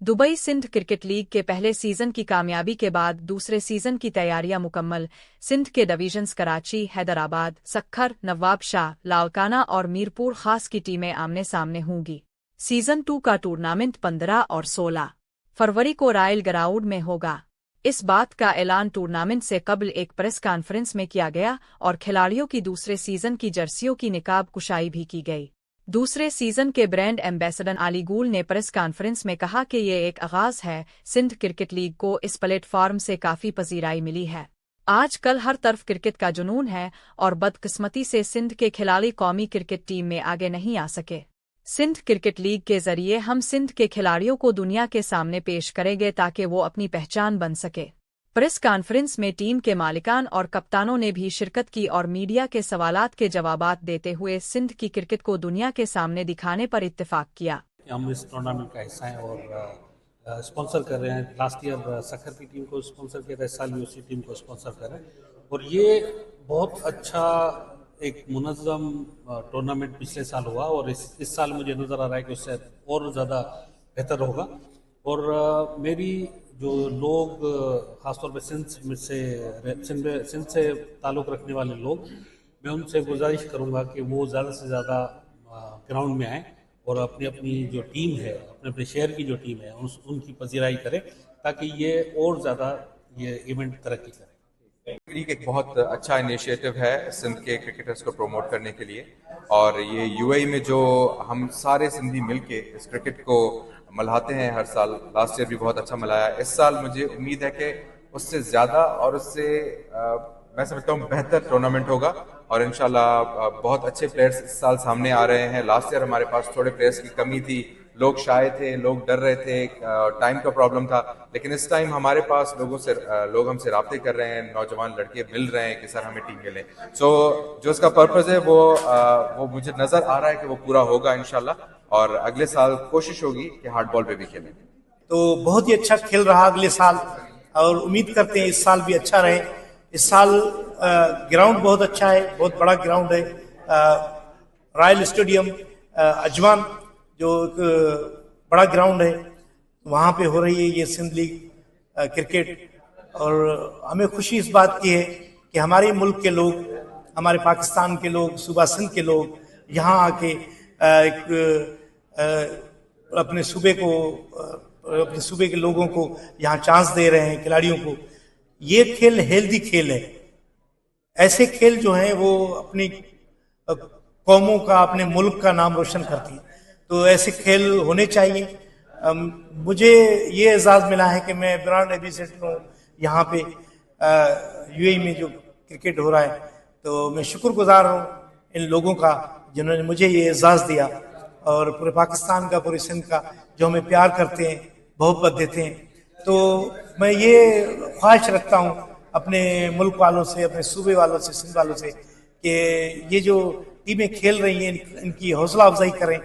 Dubai Sindh cricket league के पहले season की कामयाबी के बाद दूसरे सीजन की तैयारियां मुकम्मल। सिंध के डिवीजन्स कराची, हैदराबाद, सक्खर, नवाबशाह, लालकाना और मीरपुर खास की टीमें आमने सामने होंगी। सीजन 2 का टूर्नामेंट 15 और 16 फरवरी को रॉयल ग्राउंड में होगा। इस बात का ऐलान टूर्नामेंट से कबल एक प्रेस कॉन्फ्रेंस में किया गया और खिलाड़ियों की दूसरे सीजन की जर्सियों की निकाब कुशाई भी की गई। दूसरे सीजन के ब्रांड एम्बेसडर अली गुल ने प्रेस कॉन्फ्रेंस में कहा कि ये एक आगाज है। सिंध क्रिकेट लीग को इस प्लेटफॉर्म से काफी पजीराई मिली है। आजकल हर तरफ क्रिकेट का जुनून है और बदकिस्मती से सिंध के खिलाड़ी कौमी क्रिकेट टीम में आगे नहीं आ सके। सिंध क्रिकेट लीग के जरिए हम सिंध के खिलाड़ियों को दुनिया के सामने पेश करेंगे ताकि वो अपनी पहचान बन सके। प्रेस कॉन्फ्रेंस में टीम के मालिकान और कप्तानों ने भी शिरकत की और मीडिया के सवालात के जवाबात देते हुए सिंध की क्रिकेट को दुनिया के सामने दिखाने पर इत्तेफाक किया। हम इस टूर्नामेंट का हिस्सा हैं और स्पॉन्सर कर रहे हैं। लास्ट ईयर सक्खर की टीम को स्पॉन्सर किया था, इस साल भी उसी टीम को स्पॉन्सर कर रहे हैं और ये बहुत अच्छा एक मुनज़्ज़म टूर्नामेंट पिछले साल हुआ और इस साल मुझे नज़र आ रहा है कि उससे और ज़्यादा बेहतर होगा। और मेरी जो लोग ख़ासतौर पे सिंध से ताल्लुक़ रखने वाले लोग, मैं उनसे गुजारिश करूँगा कि वो ज़्यादा से ज़्यादा ग्राउंड में आएँ और अपनी अपनी जो टीम है, अपने अपने शहर की जो टीम है उनकी पजीराई करें ताकि ये और ज़्यादा ये इवेंट तरक्की करे। लीग एक बहुत अच्छा इनिशिएटिव है सिंध के क्रिकेटर्स को प्रमोट करने के लिए और ये यूएई में जो हम सारे सिंधी मिलके इस क्रिकेट को मल्हाते हैं हर साल। लास्ट ईयर भी बहुत अच्छा मल्हाया। इस साल मुझे उम्मीद है कि उससे ज़्यादा और उससे मैं समझता हूँ बेहतर टूर्नामेंट होगा और इंशाल्लाह बहुत अच्छे प्लेयर्स इस साल सामने आ रहे हैं। लास्ट ईयर हमारे पास थोड़े प्लेयर्स की कमी थी, लोग शाये थे, लोग डर रहे थे, टाइम का प्रॉब्लम था, लेकिन इस टाइम हमारे पास लोग हमसे राब्ते कर रहे हैं, नौजवान लड़के मिल रहे हैं कि सर हमें टीम मिले। सो जो इसका पर्पज़ है वो मुझे नज़र आ रहा है कि वो पूरा होगा इंशाल्लाह और अगले साल कोशिश होगी कि हार्ड बॉल पे भी खेलें। तो बहुत ही अच्छा खेल रहा अगले साल और उम्मीद करते हैं इस साल भी अच्छा रहे। इस साल ग्राउंड बहुत अच्छा है, बहुत बड़ा ग्राउंड है। रॉयल स्टेडियम अजमान जो एक बड़ा ग्राउंड है, वहाँ पे हो रही है ये सिंध लीग क्रिकेट और हमें खुशी इस बात की है कि हमारे मुल्क के लोग, हमारे पाकिस्तान के लोग, सूबा सिंध के लोग यहाँ आके अपने सूबे के लोगों को यहाँ चांस दे रहे हैं, खिलाड़ियों को। ये खेल हेल्दी खेल है। ऐसे खेल जो हैं वो अपनी कौमों का, अपने मुल्क का नाम रोशन करती है, तो ऐसे खेल होने चाहिए। मुझे ये एजाज़ मिला है कि मैं ब्रांड एम्बेसडर हूँ यहाँ पे यूएई में जो क्रिकेट हो रहा है, तो मैं शुक्रगुजार हूँ इन लोगों का जिन्होंने मुझे ये एजाज़ दिया और पूरे पाकिस्तान का, पूरे सिंध का, जो हमें प्यार करते हैं, मोहब्बत देते हैं। तो मैं ये ख्वाहिश रखता हूँ अपने मुल्क वालों से, अपने सूबे वालों से, सिंध वालों से कि ये जो टीमें खेल रही हैं इनकी हौसला अफजाई करें।